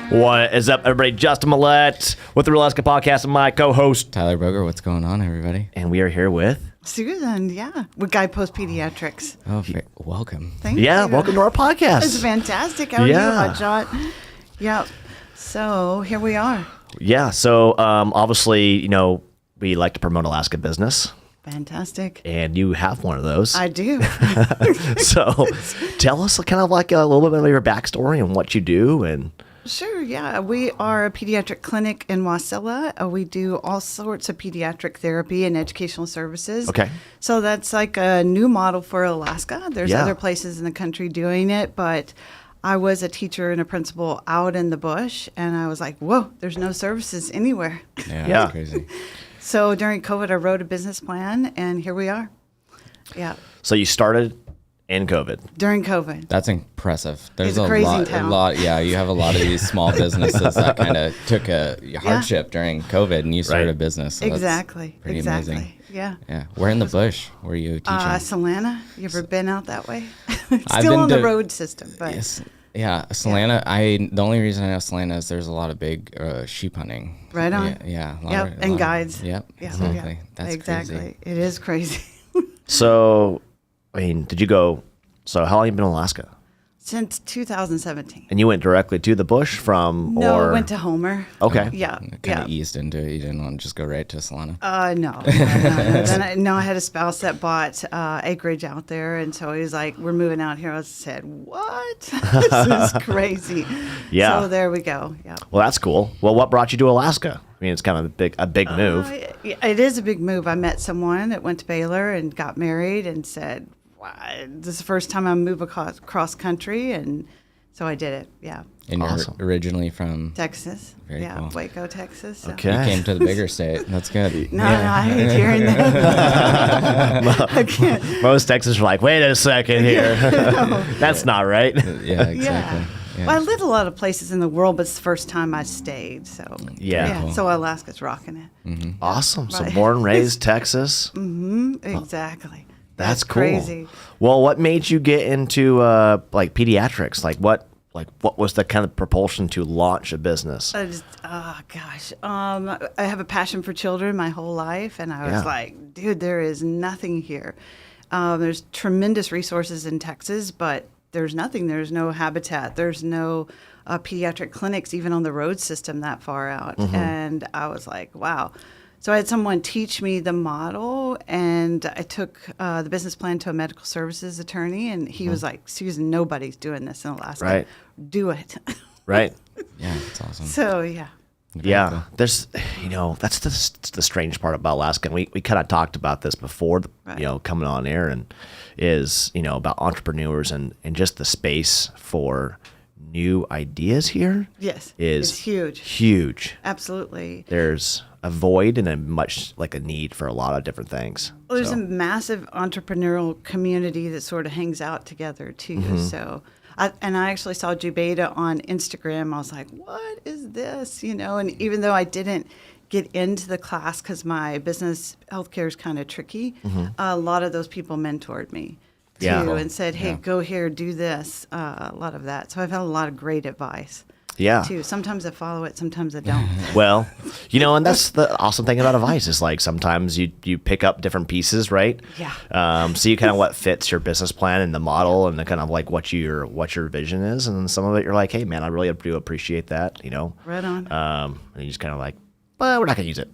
What is up, everybody? Justin Millette with the Real Alaska Podcast and my co-host, Tyler Boger. What's going on, everybody? and we are here with... Susan, with Guidepost Pediatrics. Oh, welcome. Thank you. welcome to our podcast. It's fantastic. How are you, Hotshot? Yep. So here we are. Yeah, so obviously, we like to promote Alaska business, Fantastic. and you have one of those. I do. So tell us kind of like a little bit of your backstory and what you do. And Sure, yeah. We are a pediatric clinic in Wasilla. We do all sorts of pediatric therapy and educational services. Okay. So that's like a new model for Alaska. There's Yeah. other places in the country doing it, but I was a teacher and a principal out in the bush, and I was like, whoa, there's no services anywhere. Yeah, Yeah. That's crazy. So during COVID, I wrote a business plan, and here we are. Yeah, so you started in COVID. during COVID. That's impressive. There's It's a crazy lot, town. Yeah, you have a lot of these small businesses that kind of took a hardship during COVID, and you started Right. a business. So that's Exactly. pretty exactly. amazing. Yeah. Yeah. Where in the bush were you teaching? Salana, you ever been out that way? I've Still been on the to- road system, but Yes. Yeah, Salana. The only reason I know Salana is there's a lot of big sheep hunting. Right on. Yeah. a lot Yep, of- a and lot of- guides. Yep. Yeah, Exactly. yeah. That's exactly. crazy. It is crazy. So, did you go... So how long have you been in Alaska? Since 2017. And you went directly to the bush from... No, or... I went to Homer. Okay. Yeah. Kind yeah. of eased into it. You didn't want to just go right to Salana. No. Then I had a spouse that bought acreage out there, and so he was like, "We're moving out here." I said, "What? This is crazy." Yeah. So there we go. Yeah. Well, that's cool. Well, what brought you to Alaska? It's kind of a big move. It is a big move. I met someone that went to Baylor and got married, and said, wow, "This is the first time I move across country," and so I did it. Yeah. And Awesome. you're originally from... Texas. Very yeah, cool. Waco, Texas. So. Okay. You came to the bigger state. That's good. No, I hate hearing that. I can't. Most Texans are like, wait a second here. That's not right. Yeah, exactly. Yeah. Yeah. Well, I lived a lot of places in the world, but it's the first time I stayed. So Yeah. Cool. So Alaska's rocking it. Awesome. So Right. born, raised Texas. Exactly. That's cool. Crazy. Well, what made you get into like pediatrics? What was the kind of propulsion to launch a business? I have a passion for children my whole life, and I was Yeah. like, dude, there is nothing here. There's tremendous resources in Texas, but there's nothing. There's no habitat. There's no pediatric clinics even on the road system that far out. And I was like, wow. So I had someone teach me the model, and I took the business plan to a medical services attorney, and he was like, Susan, nobody's doing this in Alaska. Right. Do it. Right. Yeah, that's awesome. So, yeah. Yeah. There's, that's the strange part about Alaska. And we kind of talked about this before, Right. coming on air, and is, about entrepreneurs and just the space for new ideas here. Yes. Is It's huge. Huge. Absolutely. There's a void and a need for a lot of different things. Well, there's So, a massive entrepreneurial community that sort of hangs out together too. Mm-hmm. So, I actually saw Jubeda on Instagram. I was like, "What is this?" And even though I didn't get into the class because my business healthcare is kind of tricky, a lot of those people mentored me too Yeah. and said, "Hey, go here, do this." A lot of that. So I've had a lot of great advice. yeah. Too. Sometimes I follow it, sometimes I don't. Well, and that's the awesome thing about advice is like sometimes you pick up different pieces, right? Yeah. See kind of what fits your business plan and the model and the kind of like what your vision is, and then some of it you're like, hey man, I really do appreciate that, Right on. And you just kind of like, well, we're not gonna use it.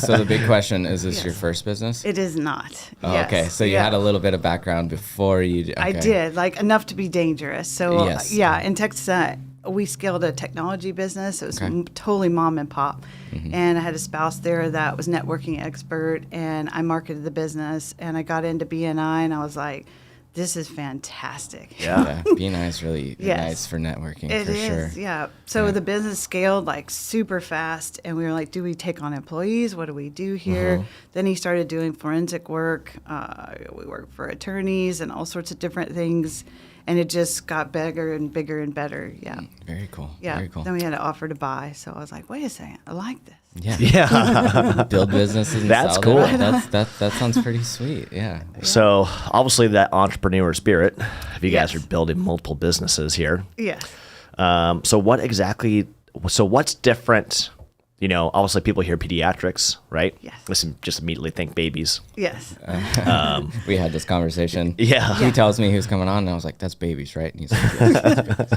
So the big question, is this your first business? It is not. Oh, Yes. okay. So you Yeah. had a little bit of background before you... Okay. I did, like enough to be dangerous. So Yes. in Texas, we scaled a technology business. It was Okay. totally mom and pop. And I had a spouse there that was networking expert, and I marketed the business, and I got into BNI, and I was like, this is fantastic. Yeah. Yeah, BNI is really Yes. nice for networking, It for is, sure. yeah. So the business scaled like super fast, and we were like, do we take on employees? What do we do here? Then he started doing forensic work. We worked for attorneys and all sorts of different things. and it just got bigger and bigger and better. Yeah. Very cool. Yeah. Very cool. Then we had an offer to buy. So I was like, wait a second, I like this. Yeah. Yeah. Build businesses and That's sell cool. them. That sounds pretty sweet. Yeah. So obviously that entrepreneur spirit, if you guys Yes. are building multiple businesses here. Yes. So what's different? You know, obviously people hear pediatrics, right? Yes. Just immediately think babies. Yes. We had this conversation. Yeah. He tells me who's coming on, and I was like, "That's babies, right?" And he's like, "Yes."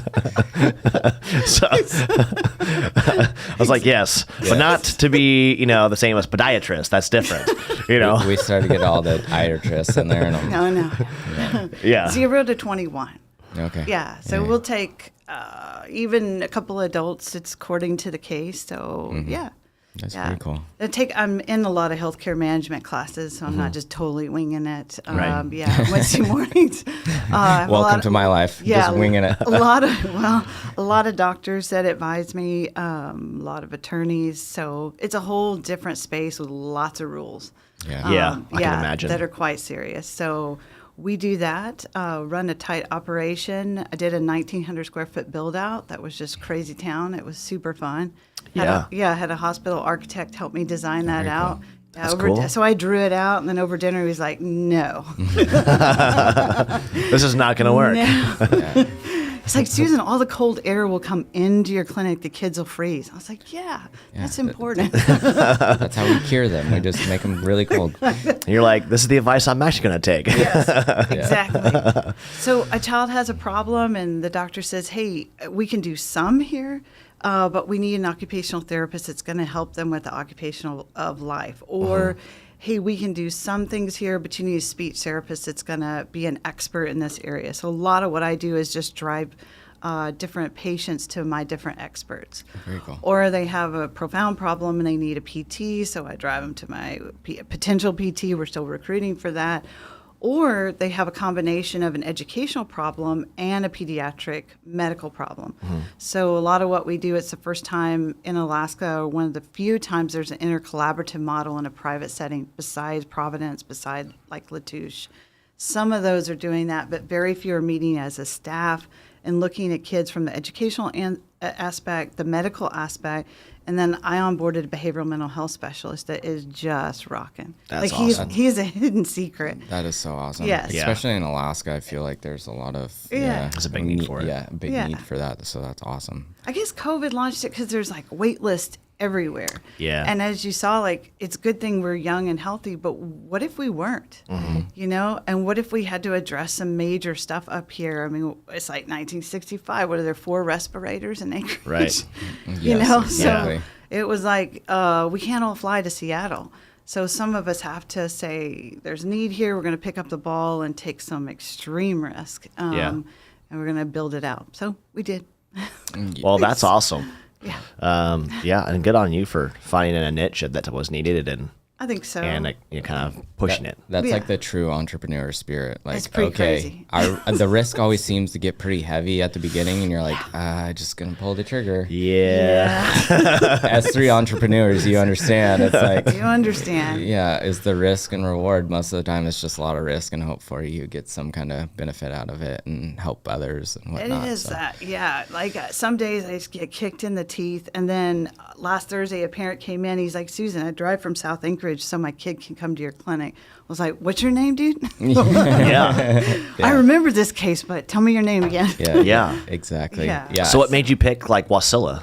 So I was like, yes, but not to be, the same as podiatrist. That's different, We started to get all the iatrists in there, and I'm No. Yeah. 0 to 21. okay. Yeah. So we'll take even a couple adults. It's according to the case. So yeah. That's Yeah. pretty cool. I'm in a lot of healthcare management classes, so I'm not just totally winging it. Right. Yeah, Wednesday mornings. Welcome to my life. Yeah, Just winging it. a lot of doctors that advise me, a lot of attorneys. So it's a whole different space with lots of rules. Yeah. Yeah, I can imagine. That are quite serious. So we do that, run a tight operation. I did a 1,900 square foot build out. That was just crazy town. It was super fun. I had a hospital architect help me design that Very out. cool. Yeah, That's cool. So I drew it out, and then over dinner he was like, "No, This is not going to work. no." Yeah. It's like, Susan, all the cold air will come into your clinic. The kids will freeze. I was like, yeah. That's important. That's how we cure them. We just make them really cold. And you're like, this is the advice I'm actually going to take. Exactly. So a child has a problem, and the doctor says, hey, we can do some here, but we need an occupational therapist that's going to help them with the occupational of life. Or, hey, we can do some things here, but you need a speech therapist that's going to be an expert in this area. So a lot of what I do is just drive different patients to my different experts. Very cool. Or they have a profound problem and they need a PT, so I drive them to my potential PT. We're still recruiting for that. Or they have a combination of an educational problem and a pediatric medical problem. So a lot of what we do, it's the first time in Alaska, or one of the few times there's an intercollaborative model in a private setting besides Providence, besides like Latouche. Some of those are doing that, but very few are meeting as a staff and looking at kids from the educational aspect, the medical aspect, and then I onboarded a behavioral mental health specialist that is just rocking. That's like awesome. he's a hidden secret. That is so awesome. Yes. Yeah. Especially in Alaska, I feel like there's a lot of There's a big need for it. Yeah, a big Yeah. need for that. So that's awesome. I guess COVID launched it because there's like wait lists everywhere. Yeah. And as you saw, like it's a good thing we're young and healthy, but what if we weren't? And what if we had to address some major stuff up here? I mean, it's like 1965. What are there, 4 respirators in Anchorage? Right. Yes, So exactly. it was like we can't all fly to Seattle. So some of us have to say there's a need here. We're going to pick up the ball and take some extreme risk. And we're going to build it out. So we did. Well, that's awesome. Yeah. And good on you for finding a niche that was needed and I think so. kind of pushing it. That's Yeah. like the true entrepreneur spirit. Like, It's pretty okay, crazy. the risk always seems to get pretty heavy at the beginning, and you're like, just gonna pull the trigger. Yeah. As 3 entrepreneurs, you understand. It's like, You understand. yeah, is the risk and reward. Most of the time, it's just a lot of risk, and hopefully you get some kind of benefit out of it and help others and It whatnot. is so. that, yeah. Like some days I just get kicked in the teeth. And then last Thursday, a parent came in. He's like, Susan, I drive from South Anchorage so my kid can come to your clinic. I was like, what's your name, dude? Yeah. I remember this case, but tell me your name again. Yeah. Exactly. Yeah. Yeah. So what made you pick like Wasilla?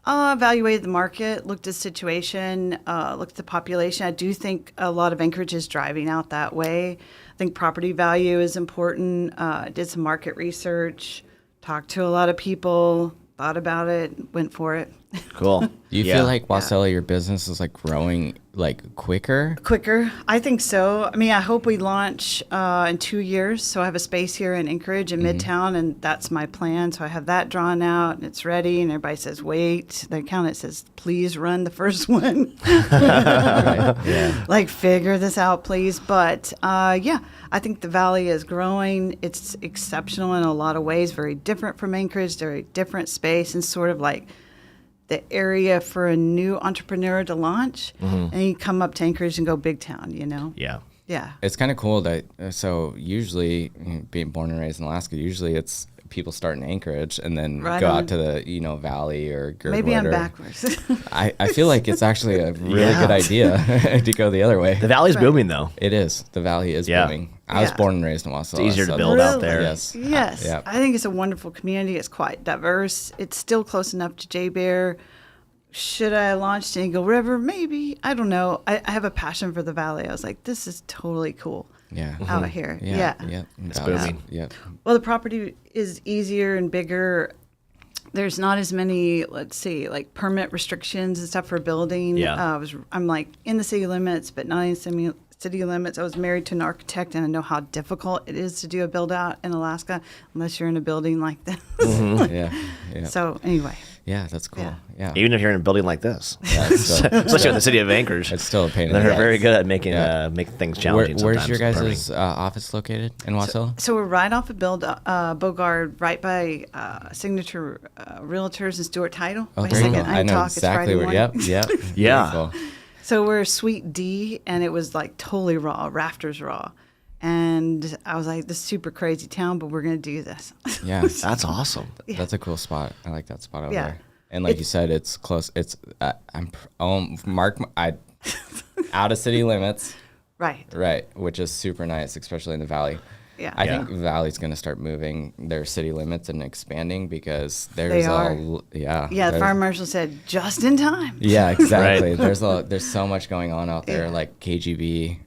Evaluated the market, looked at the situation, looked at the population. I do think a lot of Anchorage is driving out that way. I think property value is important. Did some market research, talked to a lot of people, thought about it, went for it. Cool. Do you Yeah. feel like Wasilla, your business is like growing like quicker? Quicker, I think so. I mean, I hope we launch in 2 years. So I have a space here in Anchorage in Midtown, and that's my plan. So I have that drawn out, and it's ready. And everybody says, "Wait." The accountant says, "Please run the first one." Yeah. Like, figure this out, please. But yeah, I think the valley is growing. It's exceptional in a lot of ways. Very different from Anchorage. Very different space, and sort of like the area for a new entrepreneur to launch, and you come up to Anchorage and go big town, Yeah. Yeah. It's kind of cool that, so usually, being born and raised in Alaska, usually it's people start in Anchorage and then Right go on. out to the, valley or Girdwood. Maybe I'm or, backwards. I feel like it's actually a really Yeah. good idea to go the other way. The valley's Right. booming though. It is. The valley is Yeah. booming. I was Yeah. born and raised in Wausau. It's easier to so- build out there. Yes. Yes. Yeah. I think it's a wonderful community. It's quite diverse. It's still close enough to J-Bear. Should I have launched in Eagle River? Maybe. I don't know. I have a passion for the valley. I was like, this is totally cool Yeah. out here. Yeah. Yeah. Yeah. It's Valley's- booming. Yeah. Well, the property is easier and bigger. There's not as many, let's see, like permit restrictions and stuff for building. Yeah. I'm like in the city limits, but not in city limits. I was married to an architect, and I know how difficult it is to do a build out in Alaska unless you're in a building like this. Yeah. Yeah. So anyway, Yeah, that's cool. Yeah. Yeah. Even if you're in a building like this, Yeah, it's still, especially in the city of Anchorage, it's still a pain in they're the ass. very good at making Yeah. making things Where, challenging. where's your sometimes, guys' office located in Wasilla? so we're right off of Bogard, right by Signature Realtors and Stewart Title. Oh, Wait a there you go. second, I know talk. It's exactly Friday where. Yep. morning. Yep. Yeah. Beautiful. So we're Suite D, and it was like totally raw, rafters raw. And I was like, this is super crazy town, but we're going to do this. Yeah. That's awesome. That's a cool spot. I like that spot over Yeah. there. And like you said, it's close. It's out of city limits, Right. right? Which is super nice, especially in the valley. Yeah. I Yeah. think the valley's going to start moving their city limits and expanding because there's are. yeah. Yeah, the there's- fire marshal said, just in time. Yeah, exactly. Right. There's so much going on out there. Yeah. Like KGB,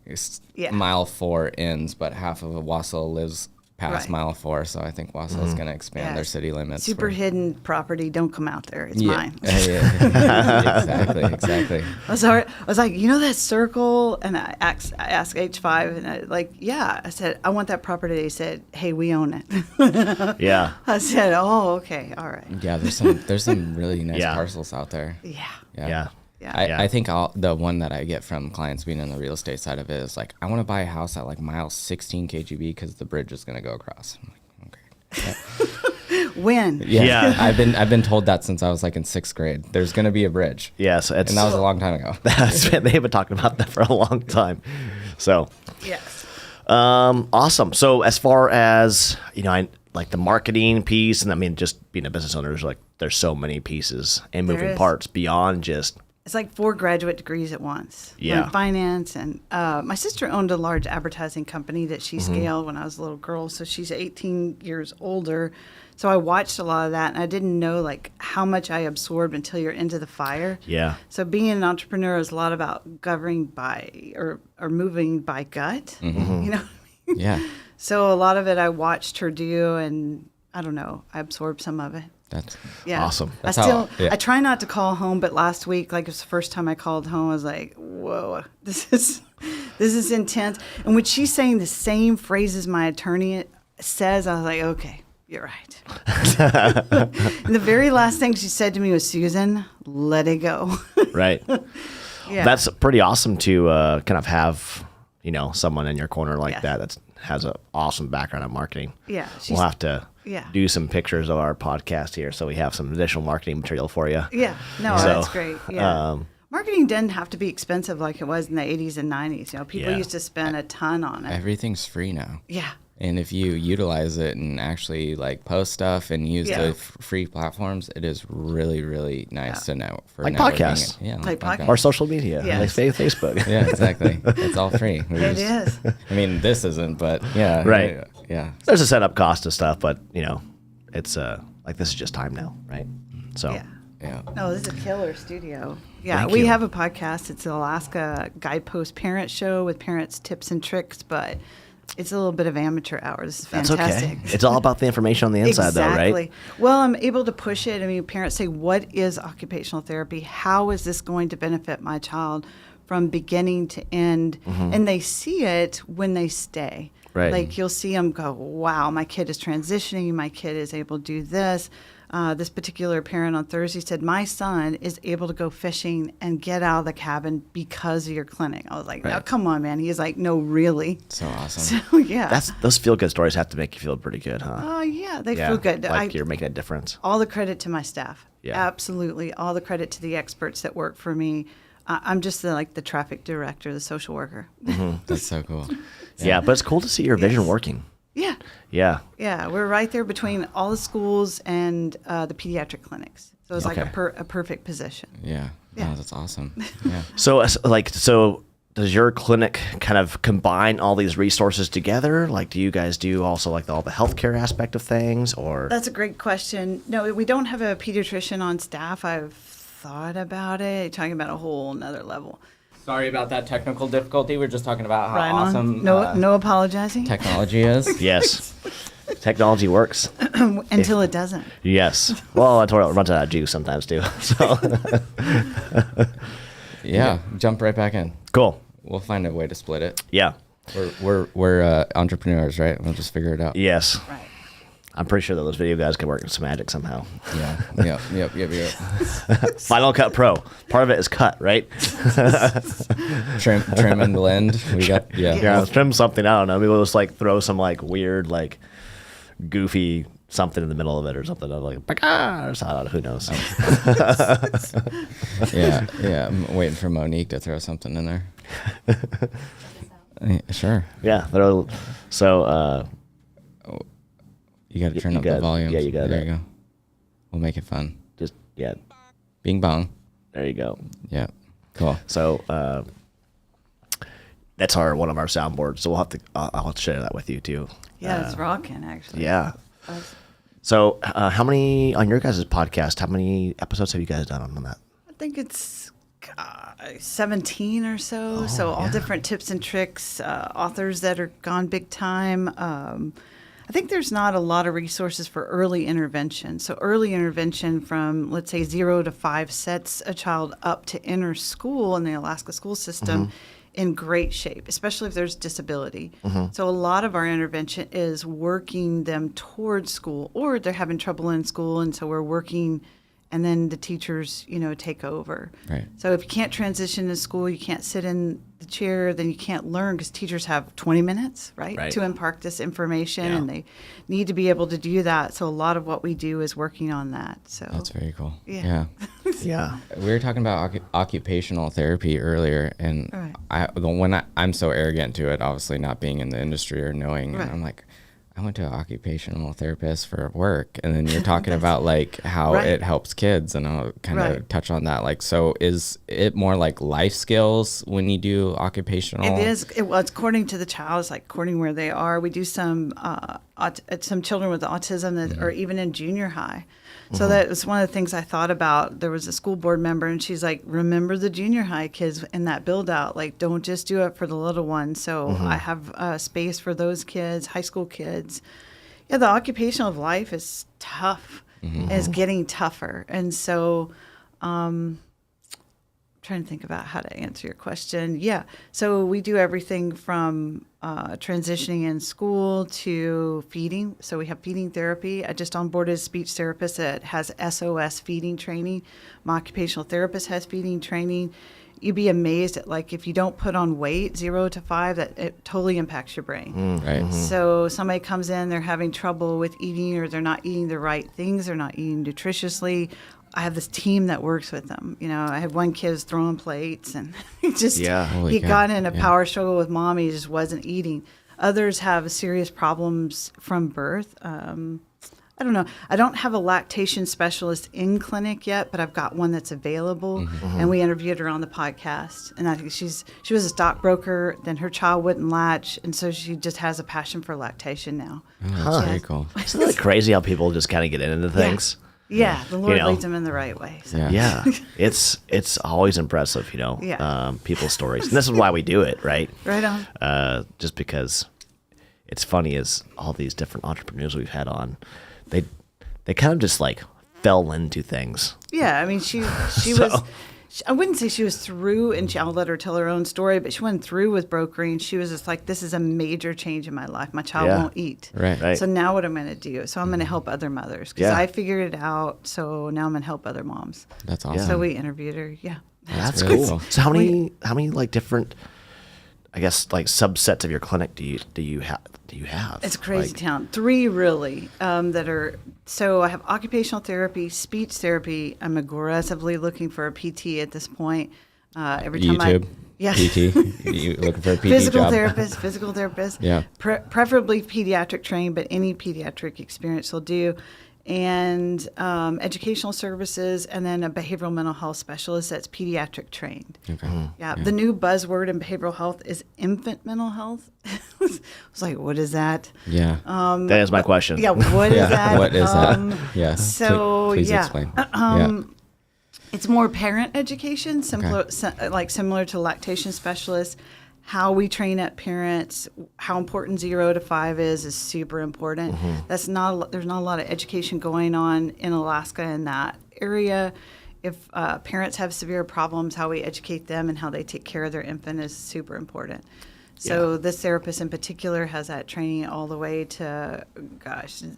Yeah. mile 4 ends, but half of Wausau lives past Right. mile 4. So I think Wausau is going to expand Yeah. their city limits. Super hidden property. Don't come out there. It's Yeah. mine. Exactly. Exactly. I was like, you know that circle? And I asked H5, and I like, yeah. I said, I want that property. They said, hey, we own it. Yeah. I said, oh, okay, all right. Yeah, there's some really nice Yeah. parcels out there. Yeah. Yeah. Yeah. Yeah. I think the one that I get from clients being in the real estate side of it is like, I want to buy a house at like mile 16 KGB because the bridge is going to go across. I'm like, okay. When? Yeah, Yeah. I've been told that since I was like in 6th grade. There's going to be a bridge. Yeah. So it's And that was a long time ago. they've been talking about that for a long time. So, Yes. awesome. So as far as I like the marketing piece, and I mean, just being a business owner is like there's so many pieces and There moving is. parts beyond just It's like 4 graduate degrees at once. Yeah. Like finance. And my sister owned a large advertising company that she scaled when I was a little girl. So she's 18 years older. So I watched a lot of that, and I didn't know like how much I absorbed until you're into the fire. Yeah. So being an entrepreneur is a lot about governing by or moving by gut. You know. Yeah, So a lot of it I watched her do, and I don't know, I absorbed some of it. that's Yeah. Awesome. That's I how- still yeah. I try not to call home, but last week, like it was the first time I called home, I was like, whoa, this is intense. And when she's saying the same phrases my attorney says, I was like, okay, you're right. And the very last thing she said to me was, Susan, let it go. right. Yeah. That's pretty awesome to kind of have someone in your corner like Yes. that has an awesome background in marketing. Yeah, We'll she's- have to yeah. do some pictures of our podcast here so we have some additional marketing material for you. Yeah, no, So, that's great. Yeah. Marketing didn't have to be expensive like it was in the 80s and 90s. People Yeah. used to spend a ton on it. everything's free now. Yeah. And if you utilize it and actually like post stuff and use Yeah. the free platforms, it is really, really nice to know for Like networking. podcasts. Yeah, Like podcasts. Or social media, Yes. like Facebook. Yeah, exactly. It's all free. It is. I mean, this isn't, but yeah. Right. Yeah. There's a setup cost to stuff, but it's like this is just time now, right? So Yeah. Yeah. No, this is a killer studio. Yeah, Thank we you. have a podcast. It's the Alaska Guidepost Parent Show with parents' tips and tricks, but it's a little bit of amateur hour. This is that's fantastic. okay. It's all about the information on the inside, though, right? Well, I'm able to push it. I mean, parents say, what is occupational therapy? How is this going to benefit my child from beginning to end? And they see it when they stay. Right. Like you'll see them go, wow, my kid is transitioning. My kid is able to do this. This particular parent on Thursday said, my son is able to go fishing and get out of the cabin because of your clinic. I was like, Right. oh, come on, man. He's like, no, really? So awesome. So, yeah. Those feel good stories have to make you feel pretty good, huh? Oh, yeah, they Yeah, feel good. like you're making a difference. All the credit to my staff. Yeah. Absolutely. All the credit to the experts that work for me. I'm just the traffic director, the social worker. That's so cool. Yeah, but it's cool to see your vision working. Yeah. Yeah. Yeah, we're right there between all the schools and the pediatric clinics. So it's like Okay. a perfect position. Yeah. Yeah. Oh, that's awesome. Yeah. So does your clinic kind of combine all these resources together? Like, do you guys do also like all the healthcare aspect of things, or? That's a great question. No, we don't have a pediatrician on staff. I've thought about it, talking about a whole nother level. Sorry about that technical difficulty. We're just talking about how Right on. awesome No apologizing. technology is. Yes. Technology works. Until it doesn't. Yes. Well, it runs out of juice sometimes too. So Yeah. Jump right back in. cool. We'll find a way to split it. Yeah. We're entrepreneurs, right? We'll just figure it out. Yes. Right. I'm pretty sure that those video guys can work some magic somehow. Yeah. Yep. Final Cut Pro. Part of it is cut, right? Trim and blend. We got Yeah, trim something. I don't know. Maybe we'll just like throw some like weird, like goofy something in the middle of it or something. Of like, "Baka," or something. Who knows? Yeah. I'm waiting for Monique to throw something in there. Yeah, sure. Yeah. So, You got to turn you up got- the volume. yeah, you got There it. you go. We'll make it fun. just, yeah, Bing bong. there you go. Yeah. Cool. So, that's one of our soundboards. So we'll have to, I'll have to share that with you too. Yeah, it's rocking, actually. Yeah. So, how many on your guys' podcast? How many episodes have you guys done on that? I think it's 17 or so. So all yeah. different tips and tricks, authors that are gone big time. I think there's not a lot of resources for early intervention. So early intervention from, let's say, 0 to 5 sets a child up to enter school in the Alaska school system in great shape, especially if there's disability. So a lot of our intervention is working them towards school, or they're having trouble in school, and so we're working, and then the teachers, take over. Right. So if you can't transition to school, you can't sit in the chair, then you can't learn, because teachers have 20 minutes, right, to impart this information, Yeah. and they need to be able to do that. So a lot of what we do is working on that. So That's very cool. Yeah. Yeah. We were talking about occupational therapy earlier, and Right. I'm so arrogant to it, obviously not being in the industry or knowing, Right. and I'm like, I went to an occupational therapist for work, and then you're talking about like how Right. it helps kids, and I'll kind of Right. touch on that. Like, so is it more like life skills when you do occupational? It is. Well, it's according to the child. It's like according where they are. We do some children with autism that are even in junior high. So that was one of the things I thought about. There was a school board member, and she's like, remember the junior high kids in that build out. Like, don't just do it for the little ones. So I have space for those kids, high school kids. Yeah, the occupational life is tough. It's getting tougher. And so trying to think about how to answer your question. Yeah. So we do everything from transitioning in school to feeding. So we have feeding therapy. I just onboarded a speech therapist that has SOS feeding training. My occupational therapist has feeding training. You'd be amazed at, like, if you don't put on weight, 0 to 5, that it totally impacts your brain. Right. So somebody comes in, they're having trouble with eating, or they're not eating the right things, they're not eating nutritiously. I have this team that works with them. I had one kid was throwing plates, and he Holy cow. got in a power struggle with mom. He just wasn't eating. Others have serious problems from birth. I don't know. I don't have a lactation specialist in clinic yet, but I've got one that's available, and we interviewed her on the podcast. And I think she was a stockbroker. Then her child wouldn't latch, and so she just has a passion for lactation now. Oh, that's very cool. Isn't that crazy how people just kind of get into things? Yeah, the Lord You know. leads them in the right way. So. Yeah. Yeah. It's always impressive, Yeah. people's stories. And this is why we do it, right? Right on. Just because it's funny is all these different entrepreneurs we've had on, they kind of just like fell into things. Yeah, I mean, she was. I wouldn't say she was through, and I'll let her tell her own story, but she went through with brokering. She was just like, this is a major change in my life. My child Yeah. won't eat. Right. So now what I'm going to do? So I'm going to help other mothers, because Yeah. I figured it out. So now I'm going to help other moms. That's awesome. So we interviewed her. Yeah. That's really cool. cool. So how many like different, I guess, like subsets of your clinic do you have? It's a crazy Like, town. 3 really that are. So I have occupational therapy, speech therapy. I'm aggressively looking for a PT at this point. Every time YouTube. Yeah. PT. You looking for a PT Physical therapist. Yeah. Preferably pediatric trained, but any pediatric experience will do. And educational services, and then a behavioral mental health specialist that's pediatric trained. Okay. Yeah. The new buzzword in behavioral health is infant mental health. I was like, what is that? Yeah. That is my question. Yeah, what is that? What is that? Yes. So, please yeah. explain. It's more parent education, similar to lactation specialists. How we train up parents, how important 0 to 5 is super important. There's not a lot of education going on in Alaska in that area. If parents have severe problems, how we educate them and how they take care of their infant is super important. So this therapist in particular has that training all the way to,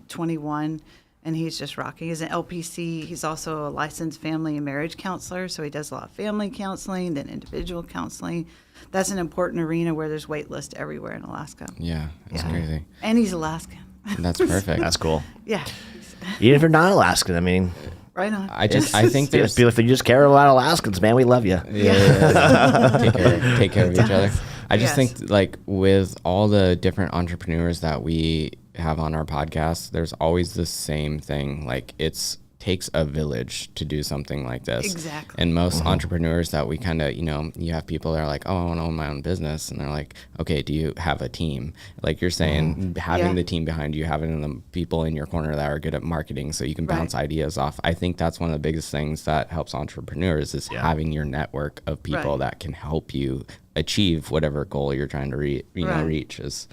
21. And he's just rocking. He's an LPC. He's also a licensed family and marriage counselor. So he does a lot of family counseling, then individual counseling. That's an important arena where there's wait lists everywhere in Alaska. Yeah, it's crazy. And he's Alaskan. That's perfect. That's cool. Yeah. Even if you're not Alaskan, I mean, Right on. I think there's if you just care about Alaskans, man, we love you. Yeah. Take care of each other. I just Yes. think like with all the different entrepreneurs that we have on our podcast, there's always the same thing. Like it's takes a village to do something like this. Exactly. And most entrepreneurs that we kind of, you have people that are like, oh, I want to own my own business. And they're like, okay, do you have a team? Like you're saying, having the team behind you, having the people in your corner that are good at marketing so you can bounce ideas off. I think that's one of the biggest things that helps entrepreneurs is having your network of people that can help you achieve whatever goal you're trying to reach is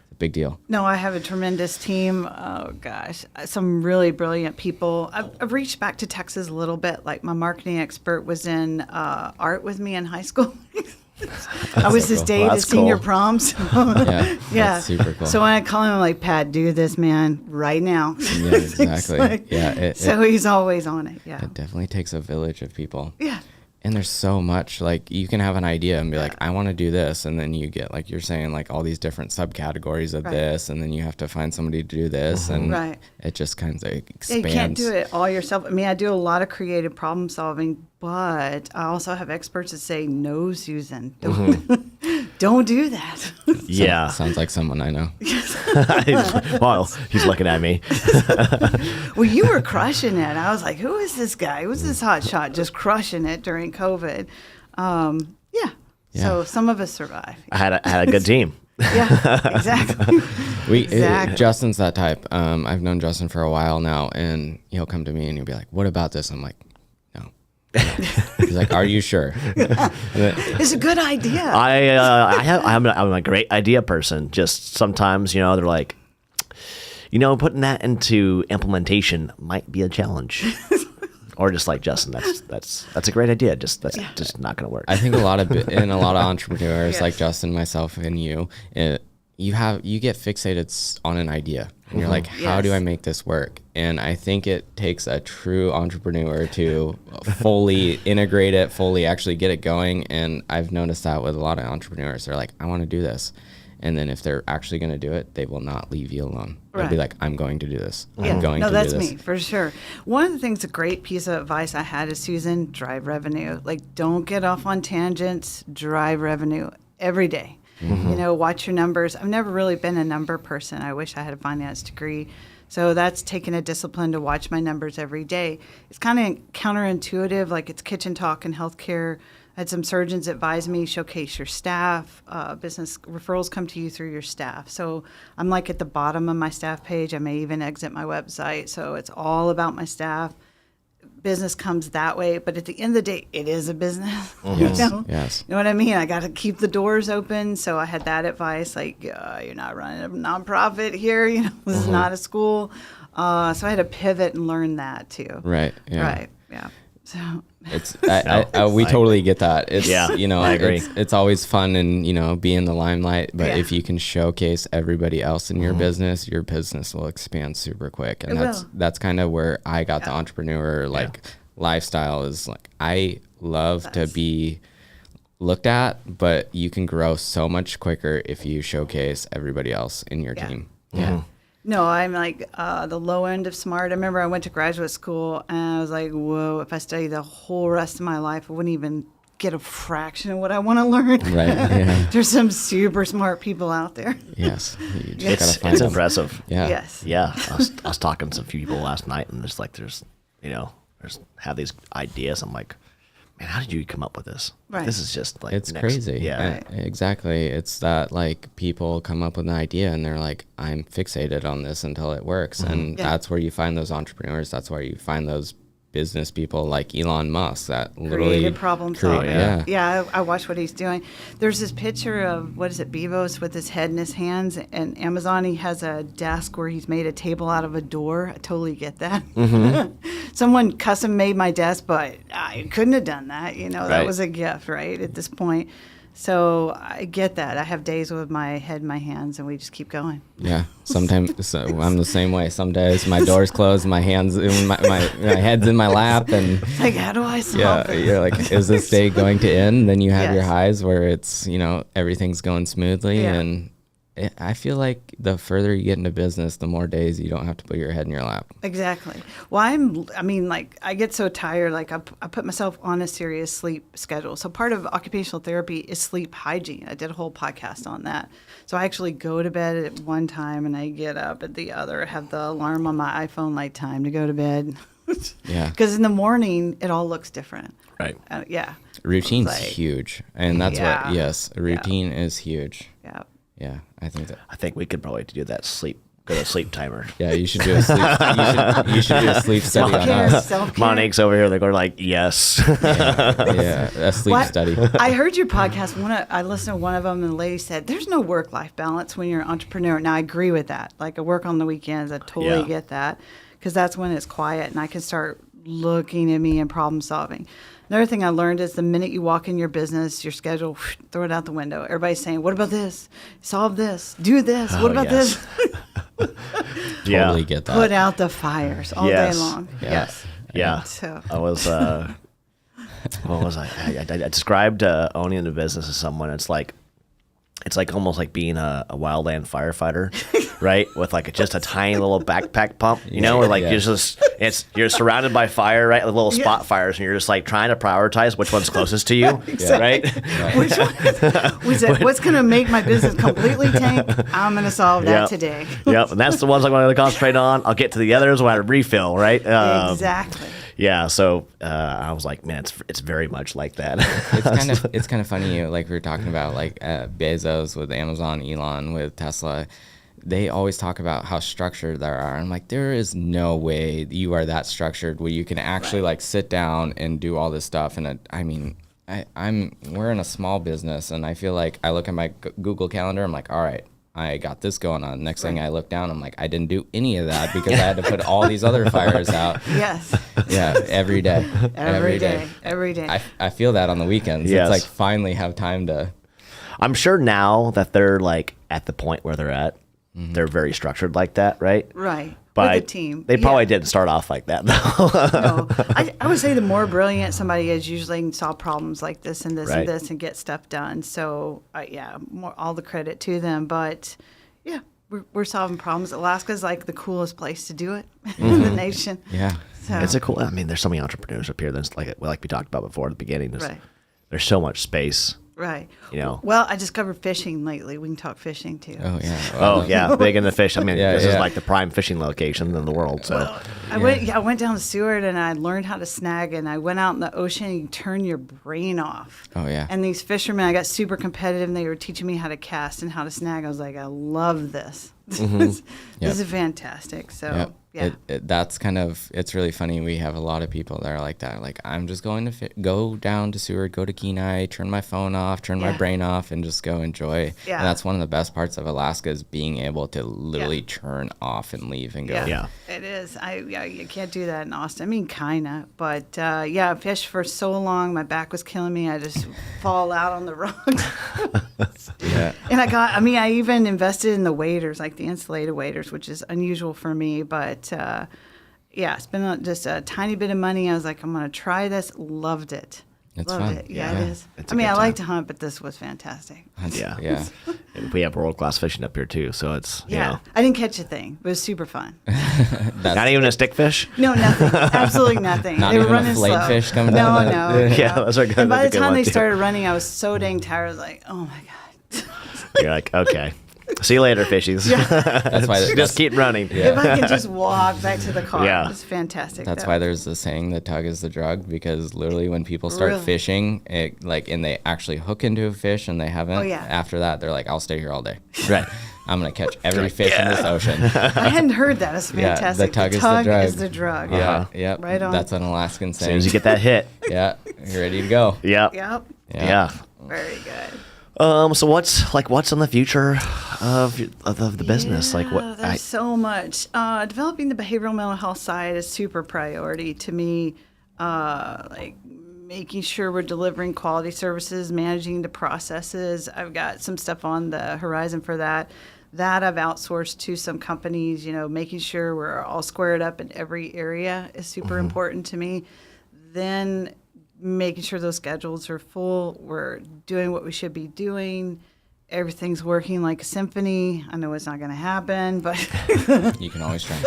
a big deal. No, I have a tremendous team. Oh, gosh. Some really brilliant people. I've reached back to Texas a little bit. Like my marketing expert was in art with me in high school. I was his date at senior prom. So Yeah, that's super cool. So when I call him, I'm like, Pat, do this, man, right now. Yeah, exactly. So he's always on it. Yeah. It definitely takes a village of people. Yeah. And there's so much, like you can have an idea and be like, I want to do this. And then you get, like you're saying, like all these different subcategories of this. And then you have to find somebody to do this. And it just kind of expands. You can't do it all yourself. I mean, I do a lot of creative problem solving, but I also have experts that say, no, Susan, don't do that. Yeah. Sounds like someone I know. Well, he's looking at me. Well, you were crushing it. I was like, who is this guy? Who's this hot shot just crushing it during COVID? So some of us survive. I had a good team. Yeah, exactly. Justin's that type. I've known Justin for a while now, and he'll come to me and he'll be like, what about this? I'm like, no. He's like, are you sure? It's a good idea. I'm a great idea person. Just sometimes, they're like, putting that into implementation might be a challenge. Or just like Justin, that's a great idea. Just not going to work. I think a lot of entrepreneurs like Justin, myself, and you get fixated on an idea, and you're like, how do I make this work? And I think it takes a true entrepreneur to fully integrate it, fully actually get it going. And I've noticed that with a lot of entrepreneurs, they're like, I want to do this. And then if they're actually going to do it, they will not leave you alone. They'll be like, I'm going to do this. I'm going to do this. No, that's me, for sure. One of the things, a great piece of advice I had is, Susan, drive revenue. Like, don't get off on tangents. Drive revenue every day. Watch your numbers. I've never really been a number person. I wish I had a finance degree. So that's taken a discipline to watch my numbers every day. It's kind of counterintuitive, like it's kitchen talk in healthcare. I had some surgeons advise me, showcase your staff. Business referrals come to you through your staff. So I'm like at the bottom of my staff page. I may even exit my website. So it's all about my staff. Business comes that way. But at the end of the day, it is a business. Yes. You know what I mean? I got to keep the doors open. So I had that advice, like, you're not running a nonprofit here. This is not a school. So I had to pivot and learn that too. Right. Yeah. Right. Yeah. So we totally get that. It's, I agree. It's always fun and, be in the limelight, but if you can showcase everybody else in your business will expand super quick. And that's kind of where I got the entrepreneur lifestyle is like, I love to be looked at, but you can grow so much quicker if you showcase everybody else in your team. Yeah. No, I'm like the low end of smart. I remember I went to graduate school and I was like, whoa, if I studied the whole rest of my life, I wouldn't even get a fraction of what I want to learn. Right. Yeah. There's some super smart people out there. Yes. You just gotta find It's them. impressive. Yeah. Yes. Yeah, I was talking to some few people last night, and there's have these ideas. I'm like, man, how did you come up with this? Right. This is just like It's crazy. Yeah, Exactly. It's that like people come up with an idea and they're like, I'm fixated on this until it works. And Yeah. that's where you find those entrepreneurs. That's where you find those business people like Elon Musk that literally Creative problem solving. yeah. Yeah, I watch what he's doing. There's this picture of, what is it, Bezos with his head in his hands, and Amazon, he has a desk where he's made a table out of a door. I totally get that. Someone custom made my desk, but I couldn't have done that. That Right. was a gift, right, at this point. So I get that. I have days with my head in my hands, and we just keep going. Yeah. Sometimes I'm the same way. Some days my door's closed, my hands, my head's in my lap, and Like, how do I solve yeah, this? you're like, is this day going to end? Then you have your Yes. highs where it's, everything's going smoothly. Yeah. And I feel like the further you get into business, the more days you don't have to put your head in your lap. Exactly. Well, I get so tired. Like, I put myself on a serious sleep schedule. So part of occupational therapy is sleep hygiene. I did a whole podcast on that. So I actually go to bed at one time and I get up at the other. I have the alarm on my iPhone, like, time to go to bed. Yeah. Because in the morning, it all looks different. right. Yeah. Routine's Like- huge. And that's Yeah. a routine is huge. Yeah. Yeah. I think that. I think we could probably do that go to sleep timer. Yeah, you should do a sleep. you should do a sleep study on Self-care, us. self-care. Monique's over here. They're going like, yes. Yeah, a sleep What? study. I heard your podcast. I listened to one of them, and the lady said, "There's no work-life balance when you're an entrepreneur." Now, I agree with that. Like, I work on the weekends. I totally Yeah. get that, because that's when it's quiet, and I can start looking at me and problem solving. Another thing I learned is the minute you walk in your business, your schedule, throw it out the window. Everybody's saying, "What about this? Solve this. Do this. What about yes. this?" Totally get that. Put out the fires all Yes. day long. Yeah. Yes. Yeah. So- I was, what was I? I described owning a business as someone. It's like almost like being a wildland firefighter, right? With like just a tiny little backpack pump, where like Yeah. you're surrounded by fire, right? Like little spot Yeah. fires, and you're just like trying to prioritize which one's closest to you, right? Which one? What's going to make my business completely tank? I'm going to solve that Yep. today. Yep, and that's the ones I'm going to concentrate on. I'll get to the others when I refill, right? Exactly. Yeah, so I was like, man, it's very much like that. It's kind of funny. Like we were talking about, like Bezos with Amazon, Elon with Tesla. They always talk about how structured they are. I'm like, there is no way you are that structured where you can actually like sit down and do all this stuff. And we're in a small business, and I feel like I look at my Google Calendar. I'm like, all right, I got this going on. Next thing I look down, I'm like, I didn't do any of that because I had to put all these other fires out. Yes. Yeah, every day. Every day. Every day. I feel that on the weekends. Yes. It's like finally have time to. I'm sure now that they're like at the point where they're at, they're very structured like that, right? Right. But With a team. they probably Yeah. didn't start off like that, though. No. I would say the more brilliant somebody is, usually can solve problems like this and this Right. and this and get stuff done. So, all the credit to them. But, yeah, we're solving problems. Alaska's like the coolest place to do it in the nation. Yeah. So, It's a cool. I mean, there's so many entrepreneurs up here. There's like we talked about before at the beginning. Right. There's so much space. right. You know. Well, I discovered fishing lately. We can talk fishing, too. Oh yeah. Oh yeah, big into fish. I mean, Yeah, this is yeah. like the prime fishing location in the world. So I went down to Seward and I learned how to snag, and I went out in the ocean and you turn your brain off. Oh, yeah. And these fishermen, I got super competitive and they were teaching me how to cast and how to snag. I was like, I love this. This is fantastic. So yeah. That's kind of, it's really funny. We have a lot of people that are like that. Like, I'm just going to go down to Seward, go to Kenai, turn my phone off, turn my Yeah. brain off, and just go enjoy. Yeah. And that's one of the best parts of Alaska is being able to literally turn off and leave and go. Yeah, Yeah. it is. You can't do that in Austin. I mean, kinda, but I fished for so long, my back was killing me. I just fall out on the rocks. Yeah. And I even invested in the waders, like the insulated waders, which is unusual for me. But I spent just a tiny bit of money. I was like, I'm going to try this. Loved it. It's Loved fun. it. Yeah, it is. It's a I mean, good I like time. to hunt, but this was fantastic. Yeah. Yeah. And we have world-class fishing up here too, so it's Yeah. I didn't catch a thing. It was super fun. not even a stick fish. No, nothing. Absolutely nothing. Not They were even a running filleted slow. fish coming no, down? No, Yeah, no. those are good. And by That's the a good time one, they too. started running, I was so dang tired. I was like, oh my God. You're like, okay, see you later, fishies. That's why Just keep running. If I can just walk back to the car, Yeah. it's fantastic. That's though. why there's the saying, the tug is the drug, because literally when people start Really? fishing, and they actually hook into a fish and they haven't, Oh, yeah. after that, they're like, I'll stay here all day. Right. I'm going to catch every fish in this ocean. I hadn't heard that. It's Yeah, the fantastic. tug is the drug. is the drug. Yeah, yeah. Right on. That's an Alaskan As soon saying. as you get that hit. Yeah, you're ready to go. Yep. Yep. Yeah. Very good. So what's in the future of the business? Like what? There's so much. Developing the behavioral mental health side is super priority to me. Like making sure we're delivering quality services, managing the processes. I've got some stuff on the horizon for that. That I've outsourced to some companies. Making sure we're all squared up in every area is super important to me. Then making sure those schedules are full. We're doing what we should be doing. Everything's working like a symphony. I know it's not going to happen, but You can always try.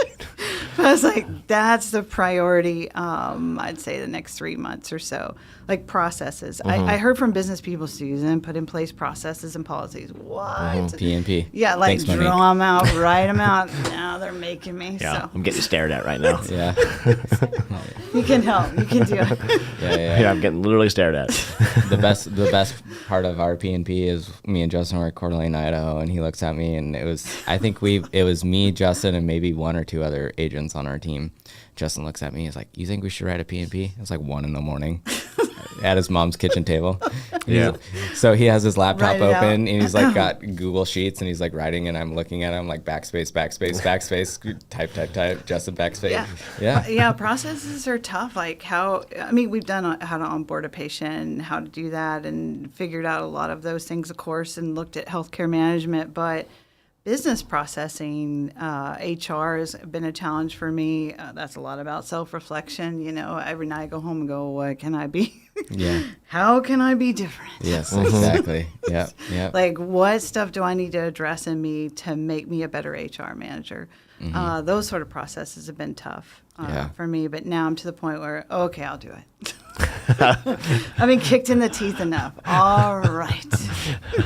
I was like, that's the priority. I'd say the next 3 months or so, like processes. I heard from business people, Susan, put in place processes and policies. What? P&P. Yeah, like Thanks, Monique. draw them out, write them out. Now they're making me. Yeah, So I'm getting stared at right now. Yeah. you can help. You can do it. Yeah. I'm getting literally stared at. The best part of our P&P is me and Justin were at Coeur d'Alene, Idaho, and he looks at me, and it was me, Justin, and maybe one or two other agents on our team. Justin looks at me, he's like, "You think we should write a P&P?" It's like 1 a.m. at his mom's kitchen table. Yeah. So he has his laptop Write it out. open, and he's like got Google Sheets, and he's like writing, and I'm looking at him like backspace, type, Justin backspace. Yeah, processes are tough. Like we've done how to onboard a patient, how to do that, and figured out a lot of those things, of course, and looked at healthcare management. But business processing, HR has been a challenge for me. That's a lot about self-reflection. Every night I go home and go, what can I be? Yeah. How can I be different? Yes, exactly. Yeah. Like, what stuff do I need to address in me to make me a better HR manager? Those sort of processes have been tough for me, but now I'm to the point where, okay, I'll do it. I've been kicked in the teeth enough. All right.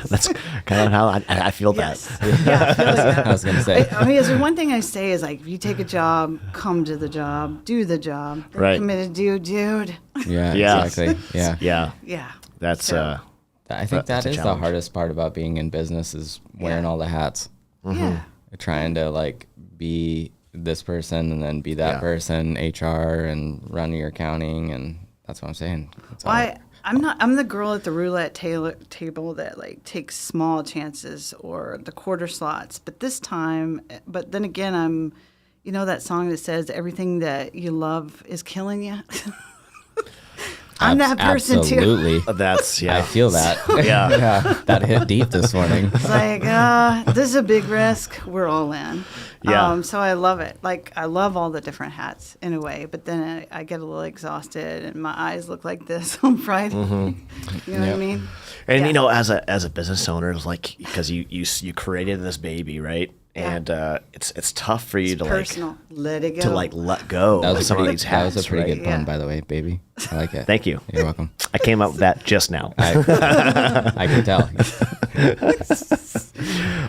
That's kind of how I feel Yes. that. Yeah, I feel like that. I was gonna say. I mean, there's one thing I say is like, if you take a job, come to the job, do the job. They're Right. committed to dude. Yeah, Yeah. exactly. Yeah. Yeah. Yeah. That's So, I think That's that a is the challenge. hardest part about being in business is wearing Yeah. all the hats. Yeah. Trying to like be this person and then be that Yeah. person, HR and run your accounting, and that's what I'm saying. It's all- I'm the girl at the roulette table that like takes small chances or the quarter slots. But then again, I'm, that song that says everything that you love is killing you. I'm that person too. Absolutely. that's I feel that. Yeah. Yeah, that hit deep this morning. It's like, this is a big risk. We're all in. Yeah. So I love it. Like, I love all the different hats in a way, but then I get a little exhausted and my eyes look like this on Friday. You know what I Yep. mean? And Yeah. as a business owner, it's like because you created this baby, right? Yeah. And it's tough for you to Personal. Let it go. let go That of was, some of these that hats. was a pretty right? good pun, Yeah. by the way, baby. I like it. Thank you. You're welcome. I came up with that just now. I can tell.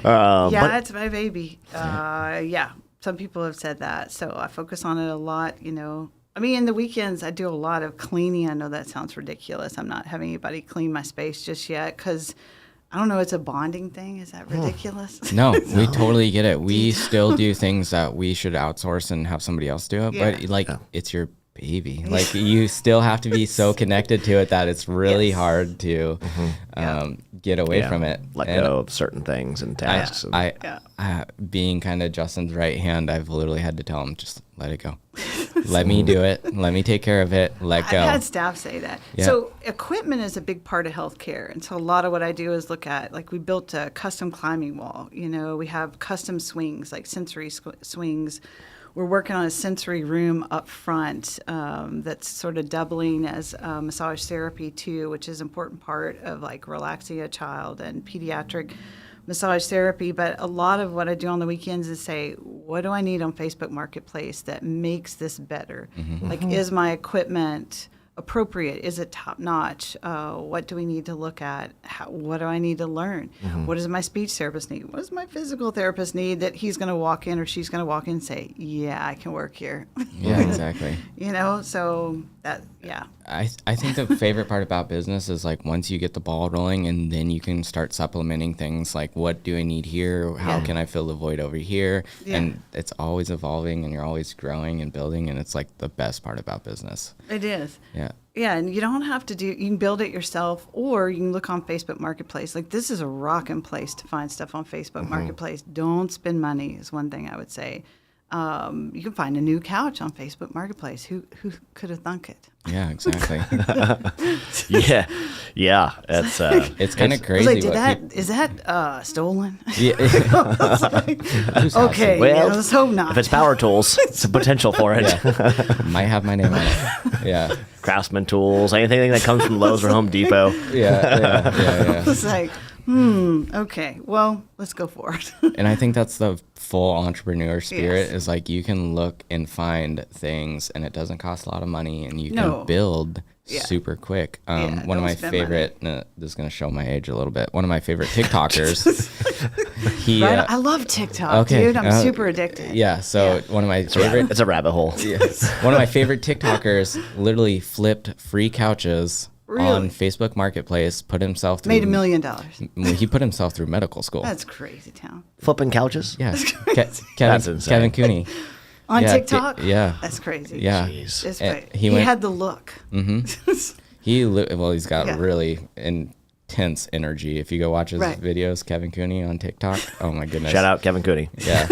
Yeah, it's my baby. Yeah, some people have said that, so I focus on it a lot. I mean, in the weekends, I do a lot of cleaning. I know that sounds ridiculous. I'm not having anybody clean my space just yet because I don't know. It's a bonding thing. Is that ridiculous? No, we totally get it. We still do things that we should outsource and have somebody else do it, but Yeah. it's your baby. Like you still have to be so connected to it that it's really Yes. hard to get away Yeah. from it. Let And go of certain things and tasks. I Yeah. being kind of Justin's right hand, I've literally had to tell him, just let it go. Let me do it. Let me take care of it. Let go. I've had staff say that. Yeah. So equipment is a big part of healthcare. And so a lot of what I do is look at, like we built a custom climbing wall. We have custom swings, like sensory swings. we're working on a sensory room up front that's sort of doubling as massage therapy too, which is an important part of like relaxing a child and pediatric massage therapy. But a lot of what I do on the weekends is say, what do I need on Facebook Marketplace that makes this better? Like, is my equipment appropriate? Is it top notch? What do we need to look at? What do I need to learn? What does my speech therapist need? What does my physical therapist need that he's going to walk in or she's going to walk in and say, yeah, I can work here. Yeah, exactly. So that, yeah. I think the favorite part about business is like once you get the ball rolling and then you can start supplementing things like what do I need here? How can I fill the void over here? Yeah. And it's always evolving and you're always growing and building, and it's like the best part about business. It is. Yeah. Yeah, and you don't have to you can build it yourself, or you can look on Facebook Marketplace. Like, this is a rocking place to find stuff on Facebook Marketplace. Don't spend money is one thing I would say. You can find a new couch on Facebook Marketplace. Who could have thunk it? Yeah, exactly. Yeah. It's kind of I was crazy. like, is that stolen? Yeah. Okay, Well, let's hope not. If it's power tools, it's a potential for it. Yeah. Might have my name on it. Yeah. Craftsman tools, anything that comes from Lowe's or Home Depot. Yeah. It's like, okay, well, let's go for it. And I think that's the full entrepreneur spirit is like you can look and find things and it doesn't cost a lot of money and you can build super quick. One of my favorite, this is going to show my age a little bit. One of my favorite TikTokers. I love TikTok, dude. I'm super addicted. Yeah. So one of my favorite. It's a rabbit hole. One of my favorite TikTokers literally flipped free couches on Facebook Marketplace, put himself through... Made $1 million. He put himself through medical school. That's crazy town. Flipping couches? Yeah. That's insane. Kevin Cooney. On TikTok? Yeah. That's crazy. Yeah. It's And he had the look. He's got really intense energy. If you go watch his videos, Kevin Cooney on TikTok, oh my goodness. Shout out Kevin Cooney. Yeah.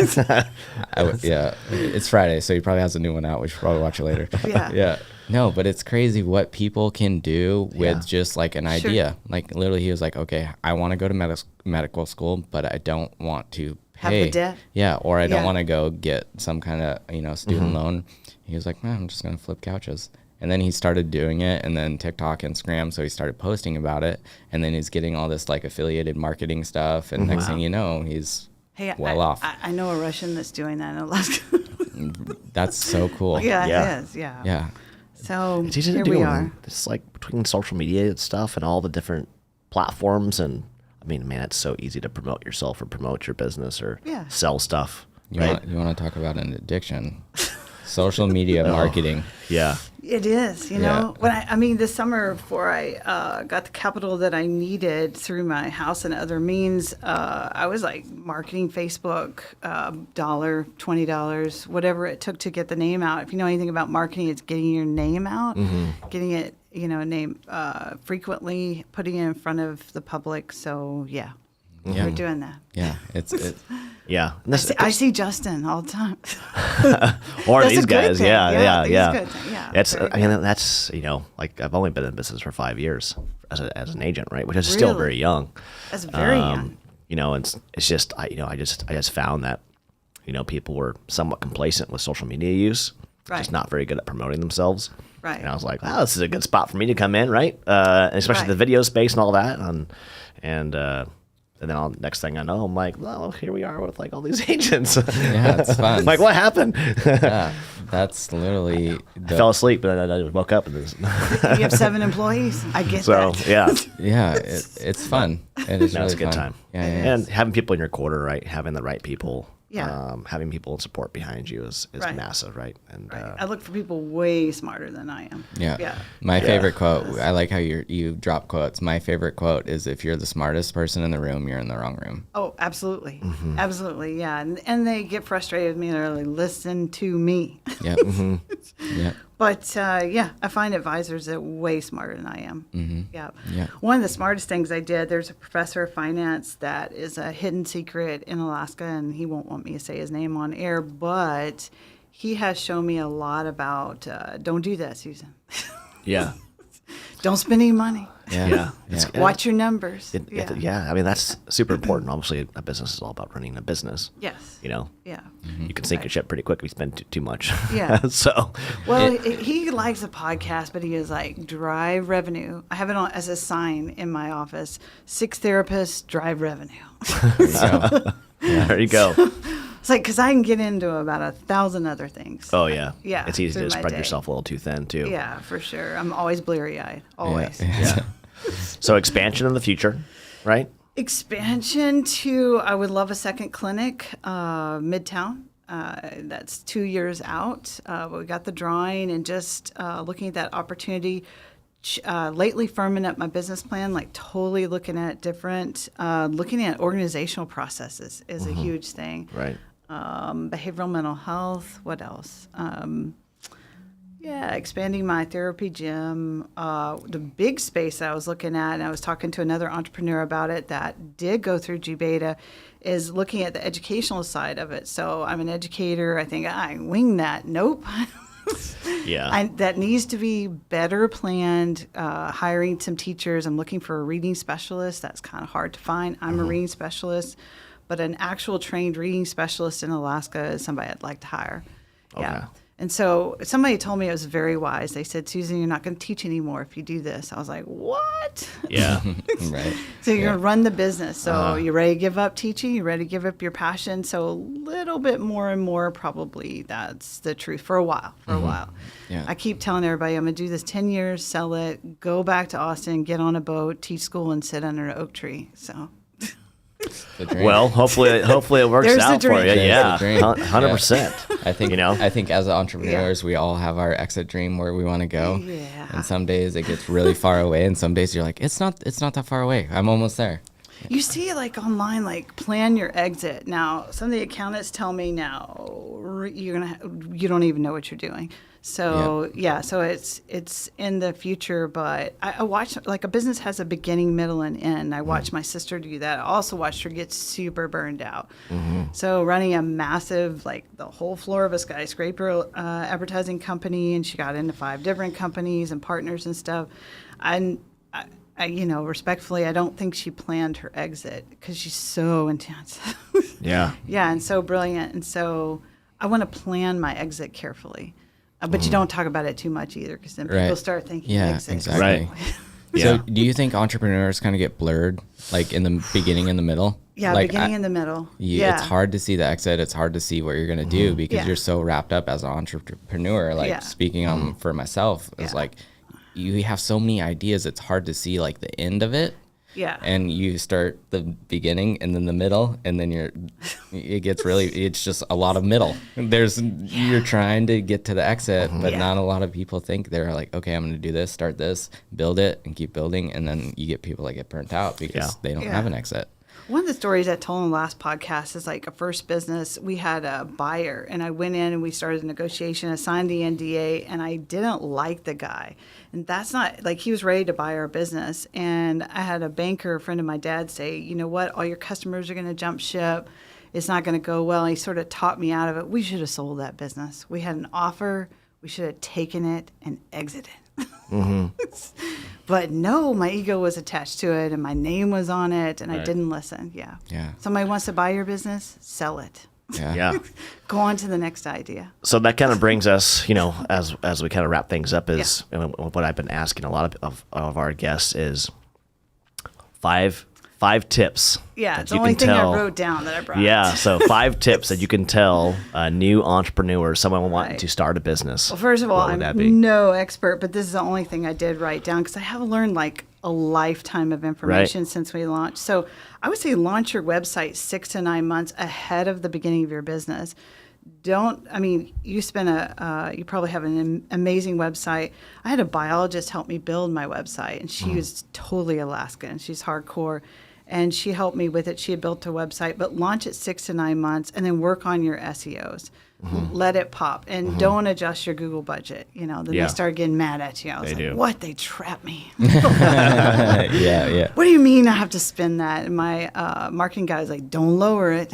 It's Friday, so he probably has a new one out. We should probably watch it later. Yeah. No, but it's crazy what people can do with just like an idea. Like literally he was like, okay, I want to go to medical school, but I don't want to pay. Have the debt? Yeah, or I don't want to go get some kind of, student loan. He was like, man, I'm just going to flip couches. And then he started doing it, and then TikTok, Instagram, so he started posting about it. And then he's getting all this like affiliated marketing stuff. And next thing you know, he's well off. I know a Russian that's doing that in Alaska. That's so cool. Yeah, it is. Yeah. Yeah. So It's easy to here do. we are. It's like between social media and stuff and all the different platforms. And I mean, man, it's so easy to promote yourself or promote your business or sell stuff. You want to talk about an addiction? Social media marketing. Yeah. It is, you know. When this summer before I got the capital that I needed through my house and other means, I was like marketing Facebook, $1, $20, whatever it took to get the name out. If you know anything about marketing, it's getting your name out, getting it, name frequently, putting it in front of the public. So we're doing that. Yeah, it's Yeah. I see Justin all the time. Or That's these a great guys. thing. Yeah. Good thing. Yeah, It's, very that's, like I've only been in business for 5 years as an agent, right? Which is still very young. That's very young. And it's just, I just found that, people were somewhat complacent with social media use, just not very good at promoting themselves. Right. And I was like, wow, this is a good spot for me to come in, right? And especially the video space and all that. And then next thing I know, I'm like, well, here we are with like all these agents. Yeah, it's fun. I'm like, what happened? Yeah, that's literally. I fell asleep and then I woke up and You have 7 employees. I get that. So yeah, Yeah, it's fun. It is really it's a good fun. time. Yeah, And having people in your quarter, right? Having the right people. Yeah. Having people in support behind you is massive, right? And I look for people way smarter than I am. Yeah. My favorite quote, I like how you drop quotes. My favorite quote is, if you're the smartest person in the room, you're in the wrong room. Oh, absolutely. Absolutely, yeah. And they get frustrated with me. They're like, listen to me. Yep. Yep. But, I find advisors that are way smarter than I am. Yeah. Yeah. One of the smartest things I did, there's a professor of finance that is a hidden secret in Alaska, and he won't want me to say his name on air, but he has shown me a lot about, don't do that, Susan. yeah. Don't spend any money. Yeah. Watch your numbers. I mean, that's super important. Obviously, a business is all about running a business. Yes. You know? Yeah. You can sink a ship pretty quick if you spend too much. Yeah. So. Well, he likes a podcast, but he is like, drive revenue. I have it on as a sign in my office. 6 therapists, drive revenue. There you go. It's like, because I can get into about 1,000 other things. Oh, yeah. Yeah, It's easy to through my spread day. yourself a little too thin, too. Yeah, for sure. I'm always bleary-eyed. Always. Yeah. So expansion in the future, right? Expansion to, I would love a second clinic, Midtown. That's 2 years out. But we got the drawing and just looking at that opportunity. Lately firming up my business plan, like totally looking at different, looking at organizational processes is a huge thing. Right. Behavioral mental health. What else? Expanding my therapy gym. The big space I was looking at, and I was talking to another entrepreneur about it that did go through G-Beta, is looking at the educational side of it. So I'm an educator. I think I wing that. Nope. Yeah. That needs to be better planned. Hiring some teachers. I'm looking for a reading specialist. That's kind of hard to find. I'm a reading specialist, but an actual trained reading specialist in Alaska is somebody I'd like to hire. Yeah. Okay. And so somebody told me it was very wise. They said, Susan, you're not going to teach anymore if you do this. I was like, what? Yeah. Right. So you're going to run the business. So you're ready to give up teaching. You're ready to give up your passion. So a little bit more and more, probably that's the truth for a while. Yeah. I keep telling everybody, I'm going to do this 10 years, sell it, go back to Austin, get on a boat, teach school, and sit under an oak tree. So. The dream. Well, hopefully it works There's the out for dream. you. There's Yeah. the dream. 100%. I think I think as entrepreneurs, we all have our exit dream where we want to go. Yeah. And some days it gets really far away, and some days you're like, it's not that far away. I'm almost there. You see, like online, like plan your exit. Now, some of the accountants tell me now you don't even know what you're doing. So so it's in the future. But I watch, like, a business has a beginning, middle, and end. I watched my sister do that. I also watched her get super burned out. So running a massive, like the whole floor of a skyscraper advertising company, and she got into 5 different companies and partners and stuff. I respectfully, I don't think she planned her exit because she's so intense. Yeah. Yeah, and so brilliant. And so I want to plan my exit carefully. But you don't talk about it too much either, because then people start thinking exit. Exactly. Right. So do you think entrepreneurs kind of get blurred, like in the beginning and the middle? Yeah, like beginning in the middle. It's hard to see the exit. It's hard to see what you're going to do because you're so wrapped up as an entrepreneur. Like speaking on for myself, it's like you have so many ideas. It's hard to see like the end of it. Yeah. And you start the beginning and then the middle, and then it's just a lot of middle. You're trying to get to the exit, but not a lot of people think they're like, okay, I'm going to do this, start this, build it, and keep building. And then you get people that get burnt out because they don't have an exit. One of the stories I told in the last podcast is like a first business. We had a buyer, and I went in and we started a negotiation. I signed the NDA, and I didn't like the guy. And that's not, like, he was ready to buy our business. And I had a banker, a friend of my dad, say, you know what, all your customers are going to jump ship. It's not going to go well. And he sort of taught me out of it. We should have sold that business. We had an offer. We should have taken it and exited. But no, my ego was attached to it, and my name was on it, and I didn't listen. Yeah. Somebody wants to buy your business, sell it. Yeah. Go on to the next idea. So that kind of brings us, as we kind of wrap things up, is what I've been asking a lot of our guests is five tips. Yeah, that it's the you only can thing tell. I wrote down that I brought. Yeah, so 5 tips that you can tell a new entrepreneur, someone wanting to start a business. Well, first of all, What would that I'm be? no expert, but this is the only thing I did write down because I have learned like a lifetime of information since we launched. So I would say launch your website 6 to 9 months ahead of the beginning of your business. You probably have an amazing website. I had a biologist help me build my website, and she was totally Alaskan. She's hardcore. And she helped me with it. She had built a website, but launch it 6 to 9 months and then work on your SEOs. Let it pop and don't adjust your Google budget. Then they start getting mad at you. I was They like, do. what? They trapped me. Yeah. What do you mean I have to spend that? And my marketing guy was like, don't lower it.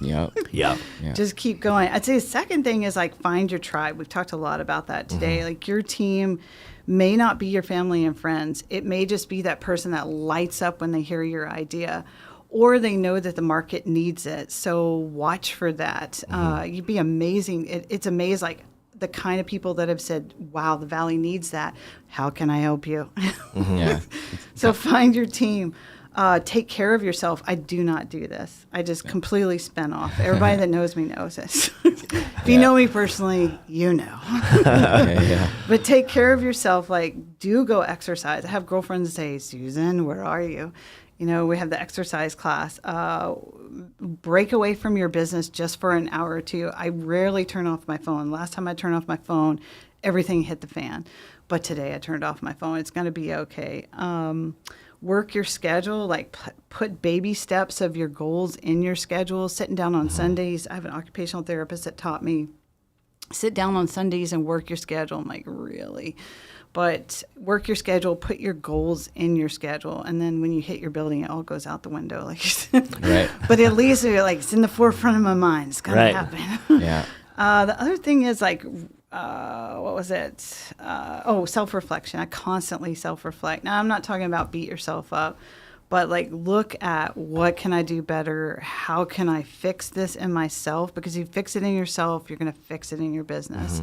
Yeah. Just keep going. I'd say the second thing is like find your tribe. We've talked a lot about that today. Like your team, may not be your family and friends. It may just be that person that lights up when they hear your idea, or they know that the market needs it. So watch for that. You'd be amazing. It's amazing, like the kind of people that have said, wow, the Valley needs that. How can I help you? Yeah. So find your team. Take care of yourself. I do not do this. I just completely spin off. Everybody that knows me knows this. If you know me personally, you know. Yeah. But take care of yourself. Like, do go exercise. I have girlfriends say, Susan, where are you? You know, we have the exercise class. Break away from your business just for an hour or two. I rarely turn off my phone. Last time I turned off my phone, everything hit the fan. But today I turned off my phone. It's going to be okay. Work your schedule, like put baby steps of your goals in your schedule. Sitting down on Sundays, I have an occupational therapist that taught me, sit down on Sundays and work your schedule. I'm like, really? But work your schedule, put your goals in your schedule, and then when you hit your building, it all goes out the window, like you said. Right. But at least you're like, it's in the forefront of my mind. It's gonna happen. Yeah. The other thing is like, what was it? Self-reflection. I constantly self-reflect. Now, I'm not talking about beat yourself up, but like look at what can I do better? How can I fix this in myself? Because you fix it in yourself, you're going to fix it in your business.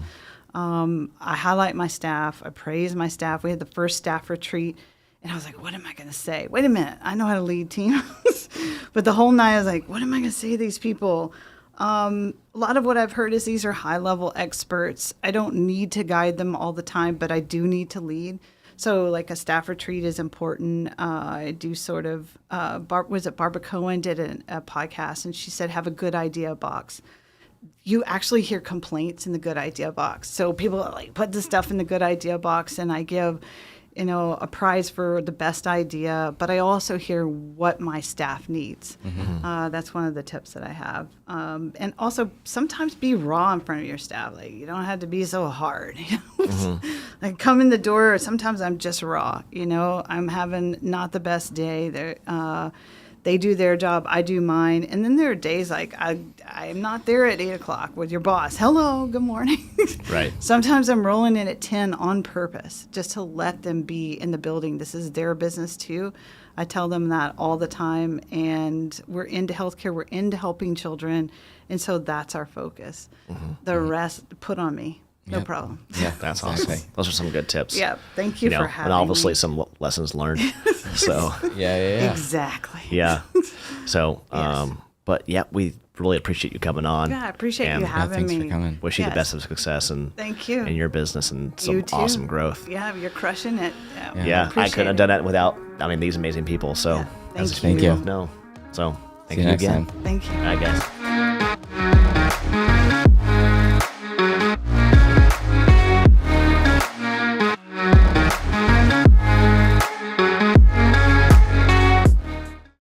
I highlight my staff. I praise my staff. We had the first staff retreat, and I was like, what am I going to say? Wait a minute. I know how to lead teams. But the whole night I was like, what am I going to say to these people? A lot of what I've heard is these are high-level experts. I don't need to guide them all the time, but I do need to lead. So like a staff retreat is important. I do sort of, Barbara Cohen did a podcast, and she said, have a good idea box. You actually hear complaints in the good idea box. So people are like, put the stuff in the good idea box, and I give, a prize for the best idea, but I also hear what my staff needs. That's one of the tips that I have. And also sometimes be raw in front of your staff. Like, you don't have to be so hard. Like, come in the door, sometimes I'm just raw. I'm having not the best day. They do their job, I do mine. And then there are days like I'm not there at 8 o'clock with your boss. Hello, good morning. Right. Sometimes I'm rolling in at 10 on purpose just to let them be in the building. This is their business too. I tell them that all the time. And we're into healthcare. We're into helping children. And so that's our focus. The rest, put on me. No problem. Yeah, That's awesome. Those are some good tips. Yeah, thank you for having me. And obviously me. some lessons learned. So Yeah. Exactly. yeah. So, Yes. but yeah, we really appreciate you coming on. Yeah, I appreciate And you having thanks me. for coming. Wish you the Yes. best of success and Thank you. in your business and some You too. awesome growth. Yeah, you're crushing it. Yeah, I couldn't have done that without these amazing people. So Yeah, that's thank you. No. So thank See you you next again. time. Thank you. All right, guys.